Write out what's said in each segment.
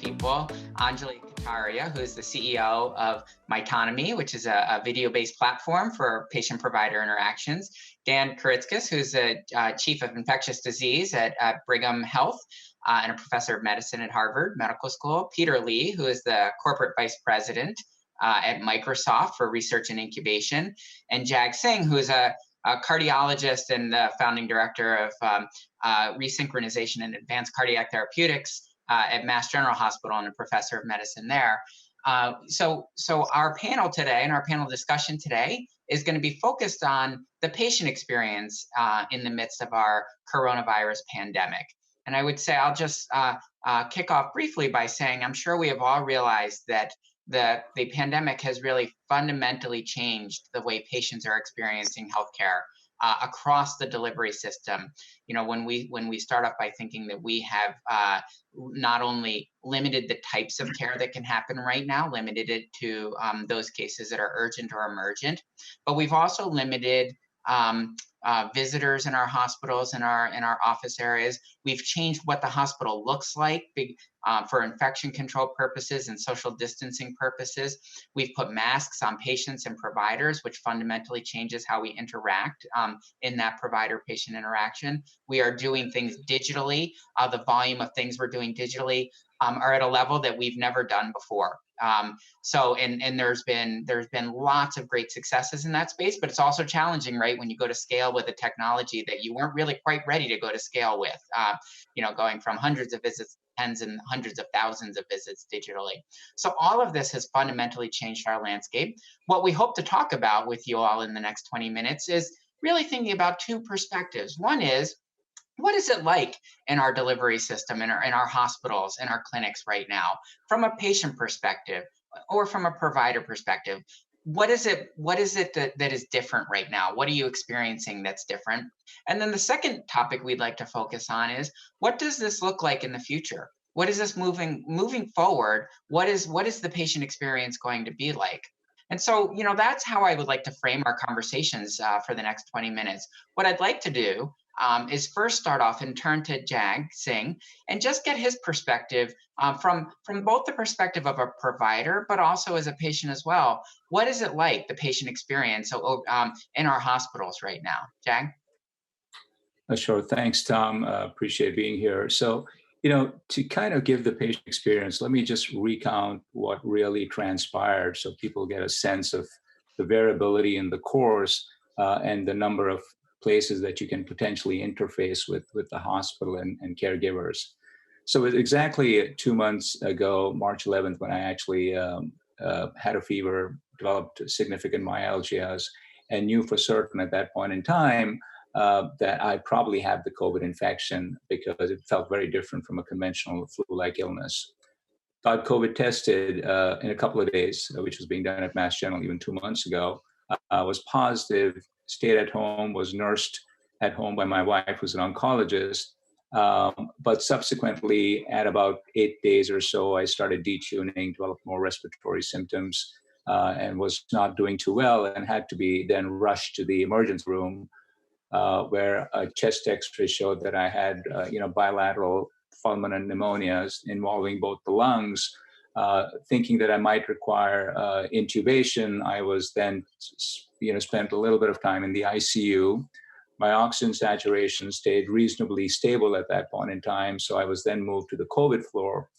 people, Anjali Kataria, who is the CEO of Mytonomy, which is a video-based platform for patient-provider interactions, Dan Kuritzkes, who's the Chief of Infectious Disease at Brigham Health, and a professor of medicine at Harvard Medical School, Peter Lee, who is the Corporate Vice President at Microsoft for Research and Incubation, and Jag Singh, who is a cardiologist and the founding director of Resynchronization and Advanced Cardiac Therapeutics at Mass General Hospital and a professor of medicine there. So our panel today and our panel discussion today is going to be focused on the patient experience in the midst of our coronavirus pandemic. And I would say I'll just kick off briefly by saying I'm sure we have all realized that the pandemic has really fundamentally changed the way patients are experiencing healthcare across the delivery system. You know, when we start off by thinking that we have not only limited the types of care that can happen right now, limited it to those cases that are urgent or emergent, but we've also limited visitors in our hospitals, in our office areas. We've changed what the hospital looks like for infection control purposes and social distancing purposes. We've put masks on patients and providers, which fundamentally changes how we interact in that provider-patient interaction. We are doing things digitally. The volume of things we're doing digitally are at a level that we've never done before. And there's been lots of great successes in that space, but it's also challenging, right? When you go to scale with a technology that you weren't really quite ready to go to scale with, going from hundreds of visits, tens and hundreds of thousands of visits digitally. So all of this has fundamentally changed our landscape. What we hope to talk about with you all in the next 20 minutes is really thinking about two perspectives. One is, what is it like in our delivery system, in our hospitals, in our clinics right now, from a patient perspective or from a provider perspective? What is it that is different right now? What are you experiencing that's different? And then the second topic we'd like to focus on is, what does this look like in the future? What is this moving forward? What is the patient experience going to be like? And so, that's how I would like to frame our conversations for the next 20 minutes. What I'd like to do is first start off and turn to Jag Singh and just get his perspective from both the perspective of a provider, but also as a patient as well. What is it like, the patient experience in our hospitals right now? Jag? Sure. Thanks, Tom. Appreciate being here. So, to kind of give the patient experience, let me just recount what really transpired so people get a sense of the variability in the course and the number of places that you can potentially interface with the hospital and caregivers. So it was exactly 2 months ago, March 11th, when I actually had a fever, developed significant myalgias, and knew for certain at that point in time that I probably had the COVID infection because it felt very different from a conventional flu-like illness. Got COVID tested in a couple of days, which was being done at Mass General even 2 months ago. Was positive, stayed at home, was nursed at home by my wife, who's an oncologist. But subsequently, at about 8 days or so, I started detuning, developed more respiratory symptoms, and was not doing too well and had to be then rushed to the emergency room where a chest x-ray showed that I had, bilateral fulminant pneumonias involving both the lungs. Thinking that I might require intubation, I was then, spent a little bit of time in the ICU. My oxygen saturation stayed reasonably stable at that point in time, so I was then moved to the COVID floor,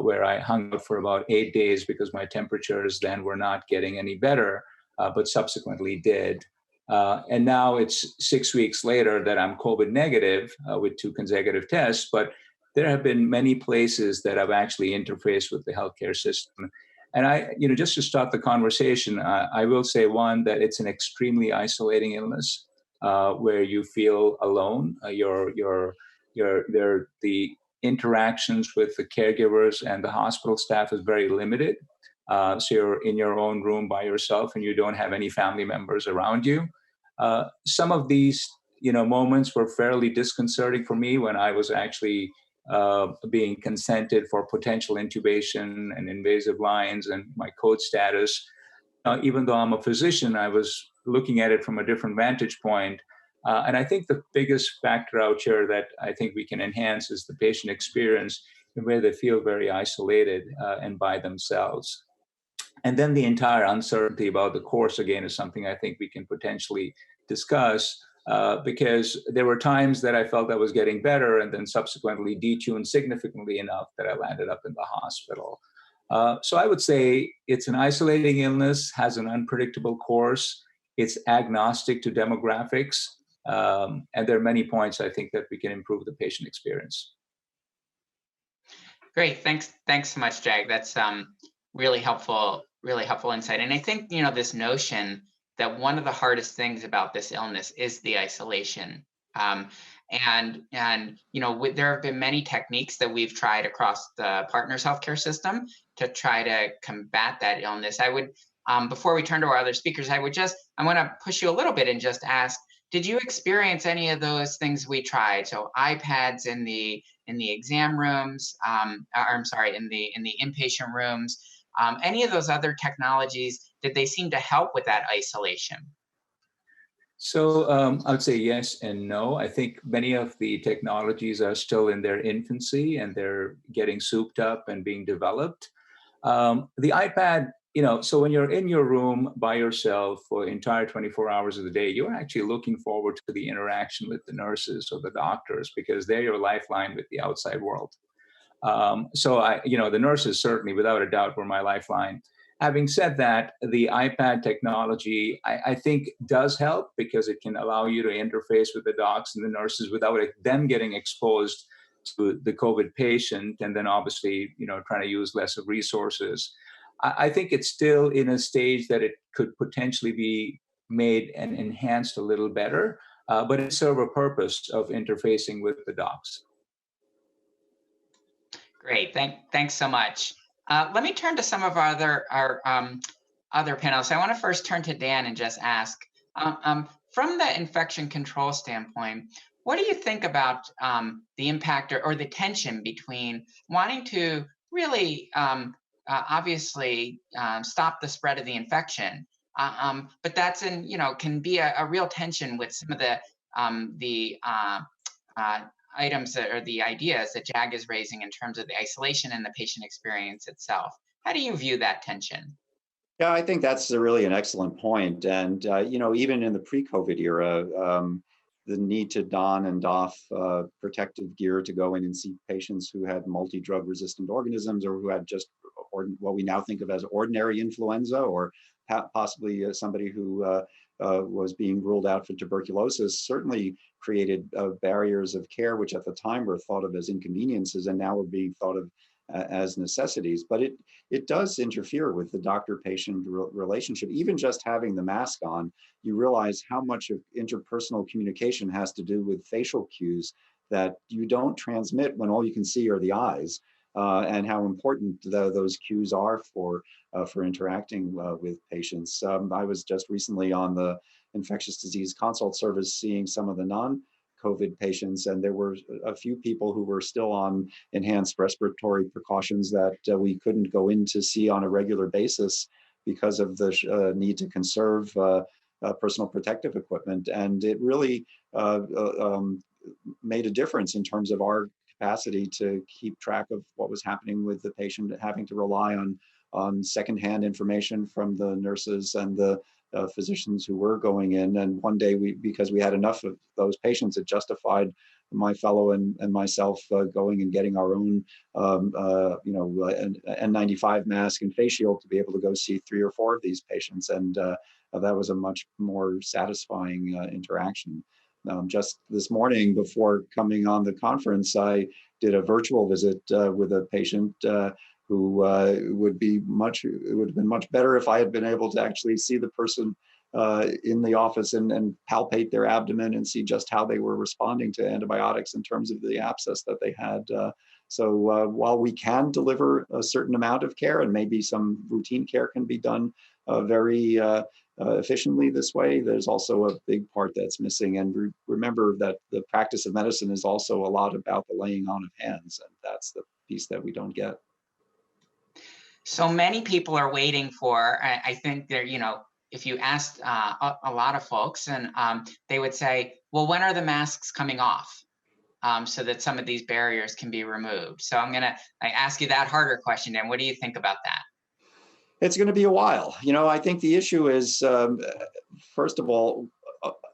where I hung out for about 8 days because my temperatures then were not getting any better, but subsequently did. And now it's 6 weeks later that I'm COVID negative with 2 consecutive tests, but there have been many places that I've actually interfaced with the healthcare system. And I, just to start the conversation, I will say, one, that it's an extremely isolating illness where you feel alone. The interactions with the caregivers and the hospital staff is very limited. So you're in your own room by yourself and you don't have any family members around you. Some of these, moments were fairly disconcerting for me when I was actually being consented for potential intubation and invasive lines and my code status. Even though I'm a physician, I was looking at it from a different vantage point. And I think the biggest factor out here that I think we can enhance is the patient experience. where they feel very isolated and by themselves. And then the entire uncertainty about the course, again, is something I think we can potentially discuss, because there were times that I felt I was getting better and then subsequently detuned significantly enough that I landed up in the hospital. So I would say it's an isolating illness, has an unpredictable course, it's agnostic to demographics, and there are many points I think that we can improve the patient experience. Great, thanks so much, Jag. That's really helpful insight. And I think, this notion that one of the hardest things about this illness is the isolation. And there have been many techniques that we've tried across the Partners Healthcare system to try to combat that illness. I would, before we turn to our other speakers, I want to push you a little bit and just ask, did you experience any of those things we tried? So iPads in the exam rooms, I'm sorry, in the inpatient rooms, any of those other technologies, did they seem to help with that isolation? So I would say yes and no. I think many of the technologies are still in their infancy and they're getting souped up and being developed. The iPad, so when you're in your room by yourself for the entire 24 hours of the day, you're actually looking forward to the interaction with the nurses or the doctors because they're your lifeline with the outside world. So the nurses certainly, without a doubt, were my lifeline. Having said that, the iPad technology, I think, does help because it can allow you to interface with the docs and the nurses without them getting exposed to the COVID patient, and then obviously, trying to use less of resources. I think it's still in a stage that it could potentially be made and enhanced a little better, but it serves a purpose of interfacing with the docs. Great, thanks so much. Let me turn to some of our other panelists. I want to first turn to Dan and just ask, from the infection control standpoint, what do you think about the impact or the tension between wanting to really obviously stop the spread of the infection, but that's can be a real tension with some of the items or the ideas that Jag is raising in terms of the isolation and the patient experience itself. How do you view that tension? Yeah, I think that's really an excellent point. And, even in the pre-COVID era, the need to don and doff protective gear to go in and see patients who had multi-drug resistant organisms or who had just what we now think of as ordinary influenza, or possibly somebody who was being ruled out for tuberculosis, certainly created barriers of care, which at the time were thought of as inconveniences and now are being thought of as necessities. But it does interfere with the doctor-patient relationship. Even just having the mask on, you realize how much of interpersonal communication has to do with facial cues that you don't transmit when all you can see are the eyes, and how important those cues are for interacting with patients. I was just recently on the infectious disease consult service seeing some of the non-COVID patients, and there were a few people who were still on enhanced respiratory precautions that we couldn't go in to see on a regular basis because of the need to conserve personal protective equipment. And it really made a difference in terms of our capacity to keep track of what was happening with the patient, having to rely on secondhand information from the nurses and the physicians who were going in. And one day, because we had enough of those patients, it justified my fellow and myself going and getting our own N95 mask and face shield to be able to go see 3 or 4 of these patients. And that was a much more satisfying interaction. Just this morning, before coming on the conference, I did a virtual visit with a patient who it would have been much better if I had been able to actually see the person in the office and palpate their abdomen and see just how they were responding to antibiotics in terms of the abscess that they had. So while we can deliver a certain amount of care, and maybe some routine care can be done very efficiently this way, there's also a big part that's missing. And remember that the practice of medicine is also a lot about the laying on of hands, and that's the piece that we don't get. So many people are waiting for, I think they're, if you asked a lot of folks, and they would say, well, when are the masks coming off? so that some of these barriers can be removed? So I'm going to ask you that harder question, and what do you think about that? It's going to be a while. I think the issue is, first of all,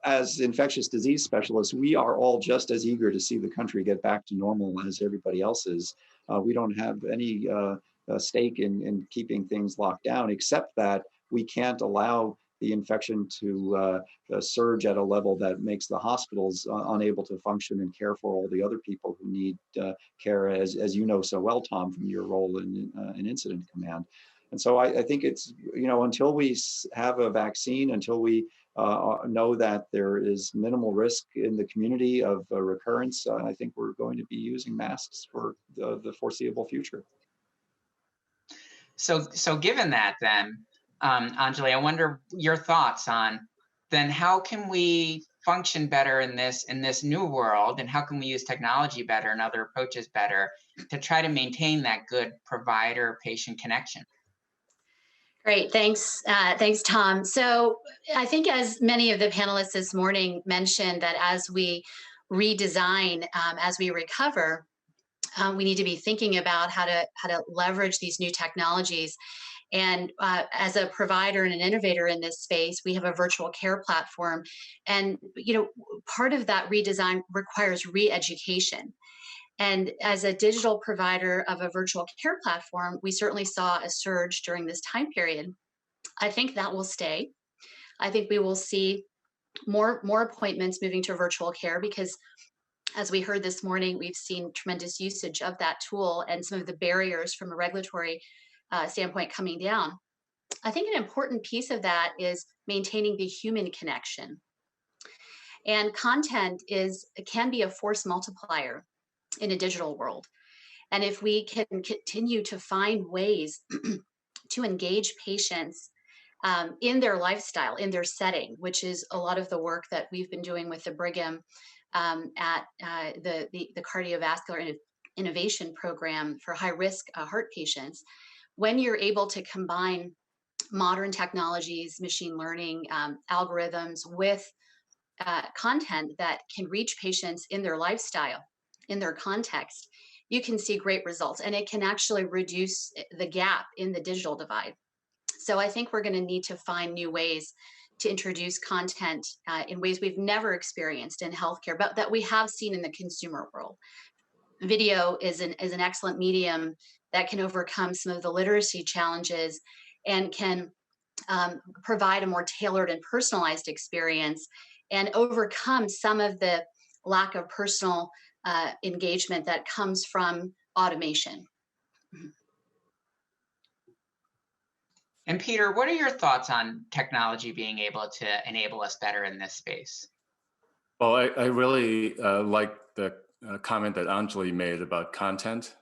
as infectious disease specialists, we are all just as eager to see the country get back to normal as everybody else is. We don't have any stake in keeping things locked down, except that we can't allow the infection to surge at a level that makes the hospitals unable to function and care for all the other people who need care, as you know so well, Tom, from your role in incident command. And so I think it's, until we have a vaccine, until we know that there is minimal risk in the community of recurrence, I think we're going to be using masks for the foreseeable future. So given that, then, Anjali, I wonder your thoughts on then how can we function better in this new world, and how can we use technology better and other approaches better to try to maintain that good provider-patient connection? Great, thanks, Tom. So I think, as many of the panelists this morning mentioned, that as we redesign, as we recover, we need to be thinking about how to leverage these new technologies. And as a provider and an innovator in this space, we have a virtual care platform, and part of that redesign requires re-education. And as a digital provider of a virtual care platform, we certainly saw a surge during this time period. I think that will stay. I think we will see more appointments moving to virtual care because, as we heard this morning, we've seen tremendous usage of that tool and some of the barriers from a regulatory standpoint coming down. I think an important piece of that is maintaining the human connection. And content can be a force multiplier in a digital world. And if we can continue to find ways to engage patients in their lifestyle, in their setting, which is a lot of the work that we've been doing with the Brigham at the cardiovascular innovation program for high-risk heart patients, when you're able to combine modern technologies, machine learning, algorithms with content that can reach patients in their lifestyle, in their context, you can see great results, and it can actually reduce the gap in the digital divide. So I think we're going to need to find new ways to introduce content in ways we've never experienced in healthcare, but that we have seen in the consumer world. Video is an excellent medium that can overcome some of the literacy challenges and can provide a more tailored and personalized experience and overcome some of the lack of personal engagement that comes from automation. And Peter, what are your thoughts on technology being able to enable us better in this space? Well, I really like the comment that Anjali made about content,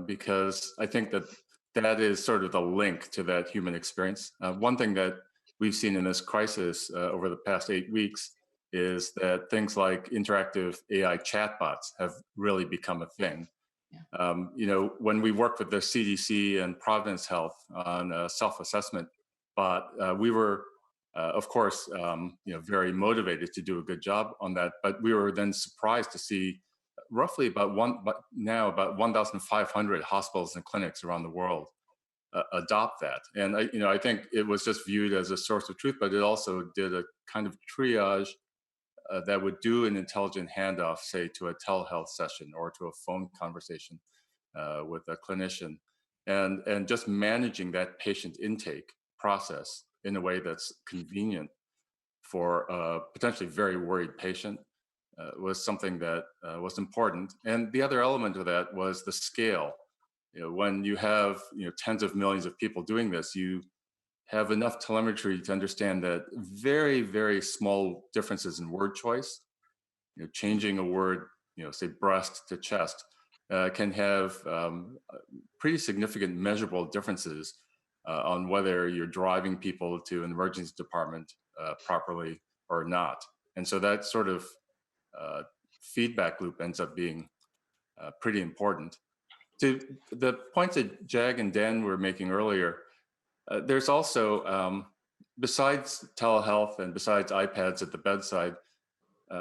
because I think that is sort of the link to that human experience. One thing that we've seen in this crisis over the past 8 weeks is that things like interactive AI chatbots have really become a thing. Yeah. When we worked with the CDC and Providence Health on self-assessment, but we were, of course, very motivated to do a good job on that. But we were then surprised to see roughly about 1,500 hospitals and clinics around the world adopt that. And I think it was just viewed as a source of truth, but it also did a kind of triage that would do an intelligent handoff, say, to a telehealth session or to a phone conversation with a clinician, and just managing that patient intake process in a way that's convenient for a potentially very worried patient was something that was important. And the other element of that was the scale. When you have tens of millions of people doing this, you have enough telemetry to understand that very, very small differences in word choice, changing a word, say breast to chest, can have pretty significant measurable differences on whether you're driving people to an emergency department properly or not. And so that sort of feedback loop ends up being pretty important. To the points that Jag and Dan were making earlier, there's also, besides telehealth and besides iPads at the bedside,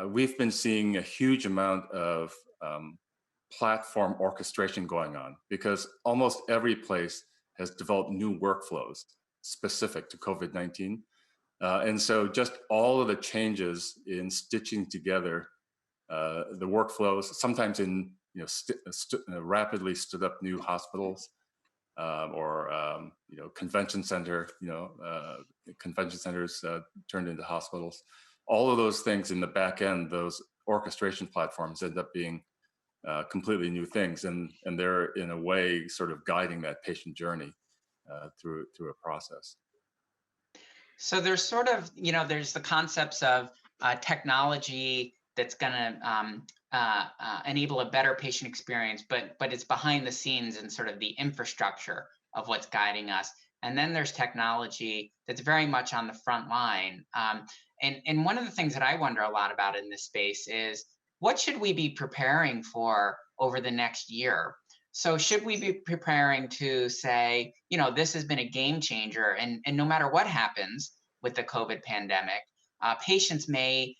we've been seeing a huge amount of platform orchestration going on because almost every place has developed new workflows specific to COVID-19. And so just all of the changes in stitching together the workflows, sometimes in rapidly stood up new hospitals or convention center, convention centers turned into hospitals. All of those things in the back end, those orchestration platforms end up being completely new things, and they're in a way sort of guiding that patient journey through a process. So there's sort of, there's the concepts of technology that's going to enable a better patient experience, but it's behind the scenes and sort of the infrastructure of what's guiding us. And then there's technology that's very much on the front line. And one of the things that I wonder a lot about in this space is, what should we be preparing for over the next year? So should we be preparing to say, this has been a game changer, and no matter what happens with the COVID pandemic, patients may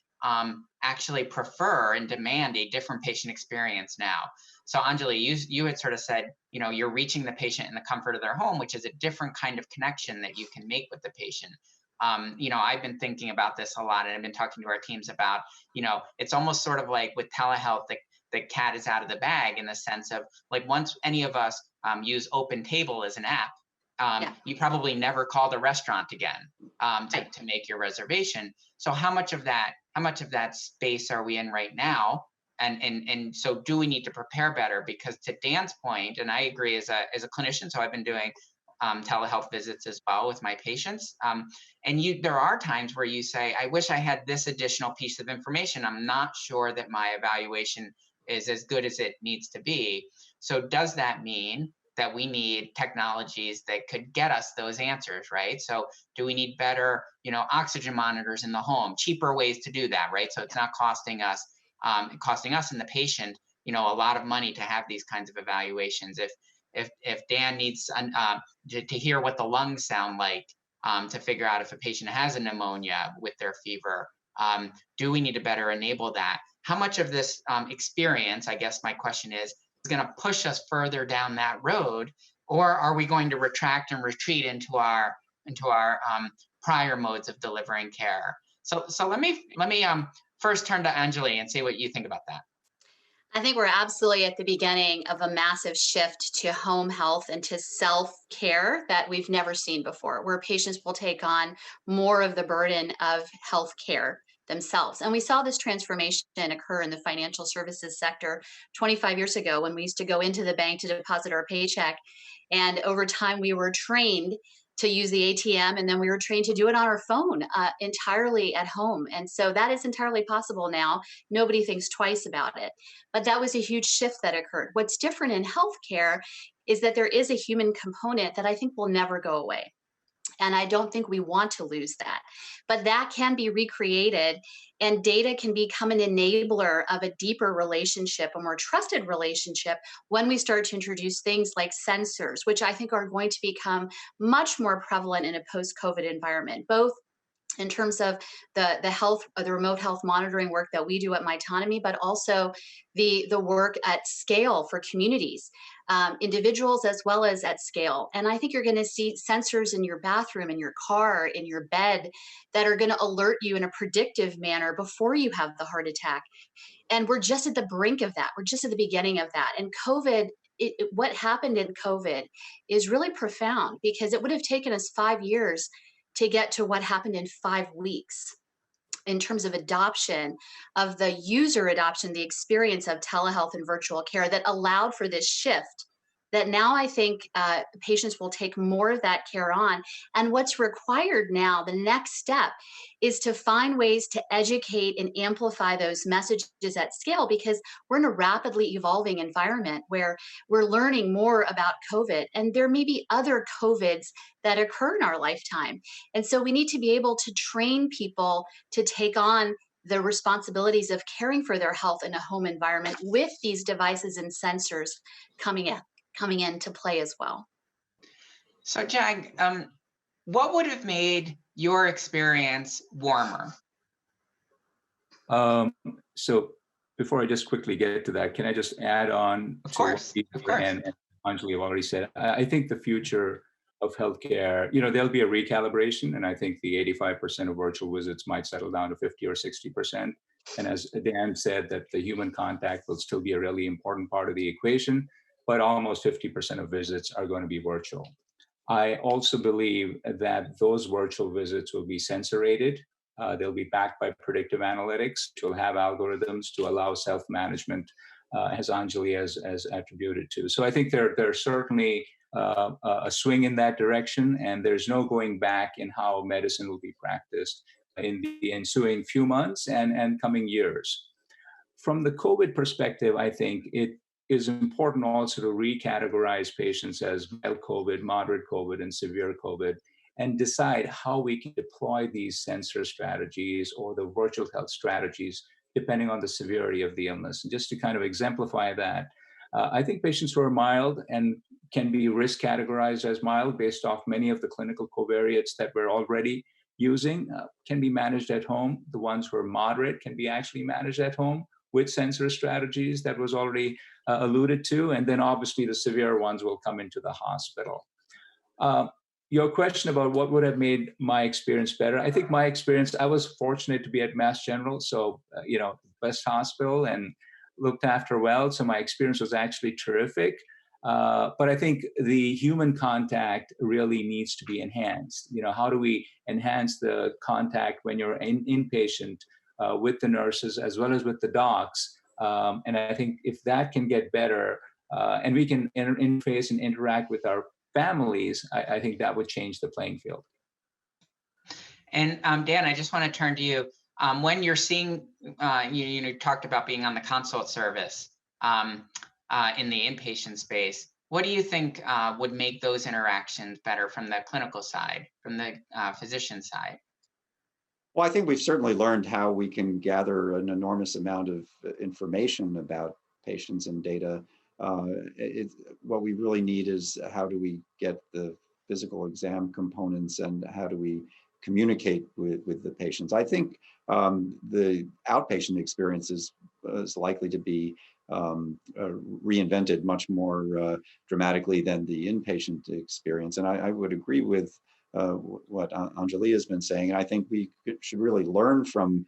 actually prefer and demand a different patient experience now. So Anjali, you had sort of said, you're reaching the patient in the comfort of their home, which is a different kind of connection that you can make with the patient. I've been thinking about this a lot, and I've been talking to our teams about, it's almost sort of like with telehealth, the cat is out of the bag, in the sense of, like, once any of us use Open Table as an app, you probably never called a restaurant again to make your reservation. So how much of that space are we in right now? And so do we need to prepare better? Because to Dan's point, and I agree as a clinician, so I've been doing telehealth visits as well with my patients. And there are times where you say, I wish I had this additional piece of information. I'm not sure that my evaluation is as good as it needs to be. So does that mean that we need technologies that could get us those answers, right? So do we need better, oxygen monitors in the home, cheaper ways to do that, right? So it's not costing us and the patient, a lot of money to have these kinds of evaluations. If Dan needs to hear what the lungs sound like to figure out if a patient has a pneumonia with their fever, do we need to better enable that? How much of this experience, I guess my question is going to push us further down that road, or are we going to retract and retreat into our prior modes of delivering care? So let me first turn to Anjali and see what you think about that. I think we're absolutely at the beginning of a massive shift to home health and to self-care that we've never seen before, where patients will take on more of the burden of health care themselves. And we saw this transformation occur in the financial services sector 25 years ago, when we used to go into the bank to deposit our paycheck. And over time, we were trained to use the ATM, and then we were trained to do it on our phone entirely at home. And so that is entirely possible now. Nobody thinks twice about it. But that was a huge shift that occurred. What's different in healthcare is that there is a human component that I think will never go away. And I don't think we want to lose that. But that can be recreated, and data can become an enabler of a deeper relationship, a more trusted relationship, when we start to introduce things like sensors, which I think are going to become much more prevalent in a post-COVID environment, both in terms of the remote health monitoring work that we do at Mytonomy, but also the work at scale for communities, individuals as well as at scale. And I think you're going to see sensors in your bathroom, in your car, in your bed, that are going to alert you in a predictive manner before you have the heart attack. And we're just at the brink of that. We're just at the beginning of that. And COVID, what happened in COVID is really profound, because it would have taken us 5 years to get to what happened in 5 weeks in terms of adoption, of the user adoption, the experience of telehealth and virtual care that allowed for this shift, that now I think patients will take more of that care on. And what's required now, the next step, is to find ways to educate and amplify those messages at scale, because we're in a rapidly evolving environment where we're learning more about COVID, and there may be other COVIDs that occur in our lifetime. And so we need to be able to train people to take on the responsibilities of caring for their health in a home environment with these devices and sensors coming into play as well. So Jag, what would have made your experience warmer? Um, so before I just quickly get to that, can I just add on Of to what course, of Peter course. and Anjali have already said? I think the future of healthcare, you know, there'll be a recalibration, and I think the 85% of virtual visits might settle down to 50 or 60%. And as Dan said, that the human contact will still be a really important part of the equation, but almost 50% of visits are going to be virtual. I also believe that those virtual visits will be sensor-rated. They'll be backed by predictive analytics, which will have algorithms to allow self-management, as Anjali has attributed to. So I think there's certainly a swing in that direction, and there's no going back in how medicine will be practiced in the ensuing few months and coming years. From the COVID perspective, I think it is important also to recategorize patients as mild COVID, moderate COVID, and severe COVID, and decide how we can deploy these sensor strategies or the virtual health strategies, depending on the severity of the illness. And just to kind of exemplify that, I think patients who are mild and can be risk categorized as mild based off many of the clinical covariates that we're already using can be managed at home. The ones who are moderate can be actually managed at home with sensor strategies that was already alluded to. And then obviously the severe ones will come into the hospital. Your question about what would have made my experience better, I think my experience, I was fortunate to be at Mass General, so, you know, best hospital and looked after well. So my experience was actually terrific. But I think the human contact really needs to be enhanced. You know, how do we enhance the contact when you're inpatient with the nurses as well as with the docs? And I think if that can get better and we can interface and interact with our families, I think that would change the playing field. And Dan, I just want to turn to you. When you're seeing, you talked about being on the consult service in the inpatient space, what do you think would make those interactions better from the clinical side, from the physician side? Well, I think we've certainly learned how we can gather an enormous amount of information about patients and data. What we really need is how do we get the physical exam components and how do we communicate with the patients. I think the outpatient experience is likely to be reinvented much more dramatically than the inpatient experience. And I would agree with what Anjali has been saying. I think we should really learn from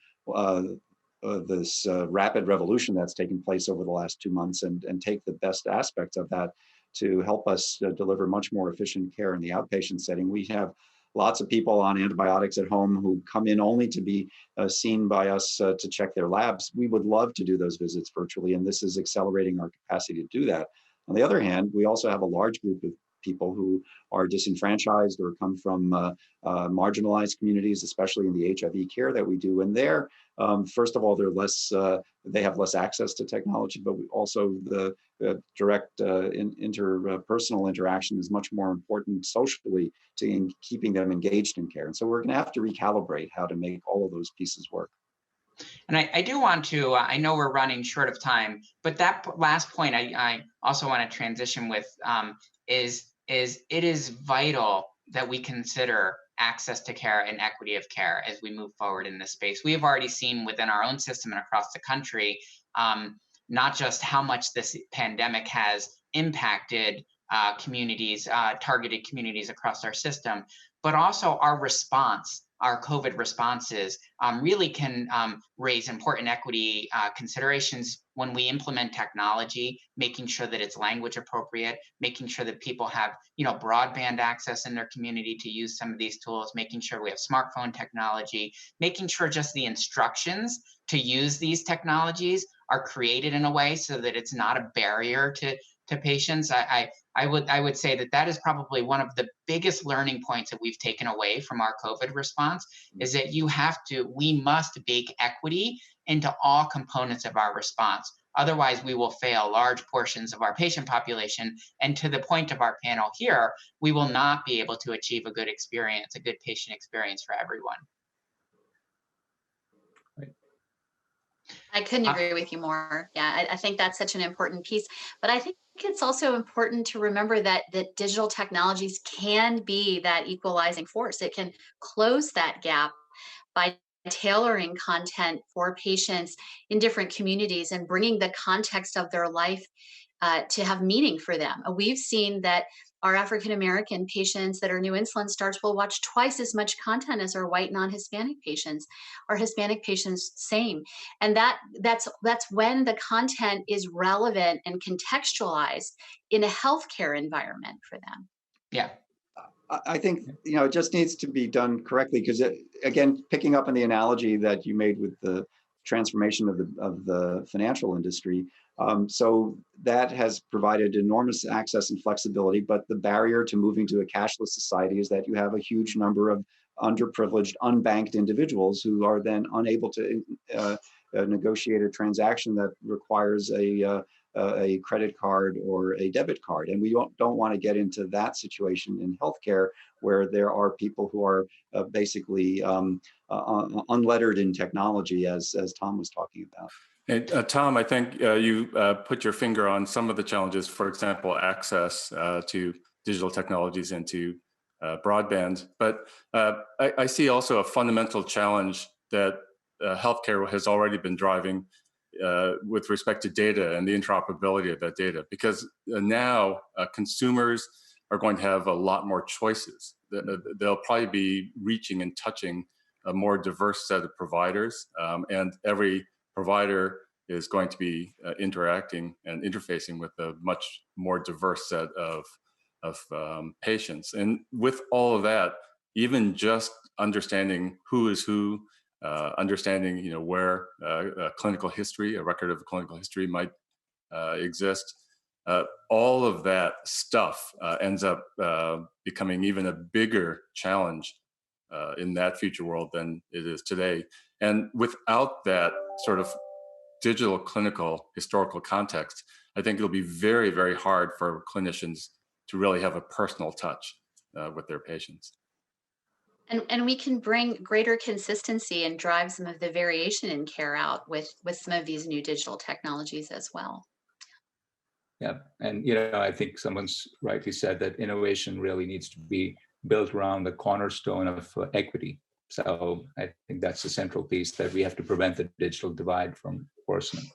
this rapid revolution that's taken place over the last 2 months and take the best aspects of that to help us deliver much more efficient care in the outpatient setting. We have lots of people on antibiotics at home who come in only to be seen by us to check their labs. We would love to do those visits virtually, and this is accelerating our capacity to do that. On the other hand, we also have a large group of people who are disenfranchised or come from marginalized communities, especially in the HIV care that we do. And there, first of all, they have less access to technology, but also the direct interpersonal interaction is much more important socially to keeping them engaged in care. And so we're going to have to recalibrate how to make all of those pieces work. And I do want to, I know we're running short of time, but that last point I also want to transition with is it is vital that we consider access to care and equity of care as we move forward in this space. We have already seen within our own system and across the country, not just how much this pandemic has impacted communities, targeted communities across our system, but also our response, our COVID responses really can raise important equity considerations when we implement technology, making sure that it's language appropriate, making sure that people have, broadband access in their community to use some of these tools, making sure we have smartphone technology, making sure just the instructions to use these technologies are created in a way so that it's not a barrier to patients. I would say that is probably one of the biggest learning points that we've taken away from our COVID response is that we must bake equity into all components of our response. Otherwise, we will fail large portions of our patient population. And to the point of our panel here, we will not be able to achieve a good experience, a good patient experience for everyone. I couldn't agree with you more. Yeah, I think that's such an important piece. But I think it's also important to remember that digital technologies can be that equalizing force. It can close that gap by tailoring content for patients in different communities and bringing the context of their life to have meaning for them. We've seen that our African American patients that are new insulin starts will watch twice as much content as our white non-Hispanic patients. Our Hispanic patients, same. And that's when the content is relevant and contextualized in a healthcare environment for them. Yeah. I think, it just needs to be done correctly, because again, picking up on the analogy that you made with the transformation of the financial industry, so that has provided enormous access and flexibility, but the barrier to moving to a cashless society is that you have a huge number of underprivileged, unbanked individuals who are then unable to negotiate a transaction that requires a credit card or a debit card. And we don't want to get into that situation in healthcare, where there are people who are basically unlettered in technology, as Tom was talking about. And, Tom, I think you put your finger on some of the challenges, for example, access to digital technologies and to broadband. But I see also a fundamental challenge that healthcare has already been driving with respect to data and the interoperability of that data, because now consumers are going to have a lot more choices. They'll probably be reaching and touching a more diverse set of providers, and every provider is going to be interacting and interfacing with a much more diverse set of patients. And with all of that, even just understanding who is who, understanding where a clinical history, a record of clinical history might exist, all of that stuff ends up becoming even a bigger challenge in that future world than it is today. And without that sort of digital clinical historical context, I think it'll be very, very hard for clinicians to really have a personal touch with their patients. And we can bring greater consistency and drive some of the variation in care out with some of these new digital technologies as well. Yeah, and I think someone's rightly said that innovation really needs to be built around the cornerstone of equity. So I think that's the central piece, that we have to prevent the digital divide from worsening.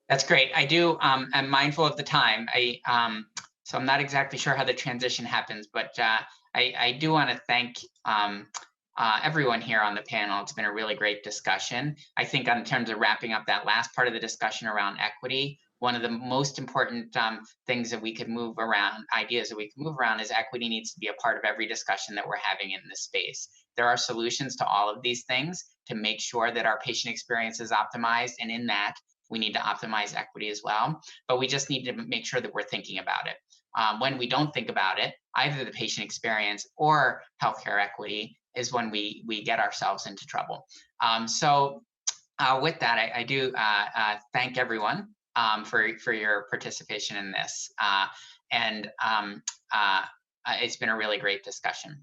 That's great. I do. I'm mindful of the time. So I'm not exactly sure how the transition happens, but I do want to thank everyone here on the panel. It's been a really great discussion. I think in terms of wrapping up that last part of the discussion around equity, one of the most important things that we could move around, ideas that we can move around, is equity needs to be a part of every discussion that we're having in this space. There are solutions to all of these things to make sure that our patient experience is optimized, and in that, we need to optimize equity as well. But we just need to make sure that we're thinking about it. When we don't think about it, either the patient experience or healthcare equity is when we get ourselves into trouble. So with that, I do thank everyone for your participation in this. And it's been a really great discussion.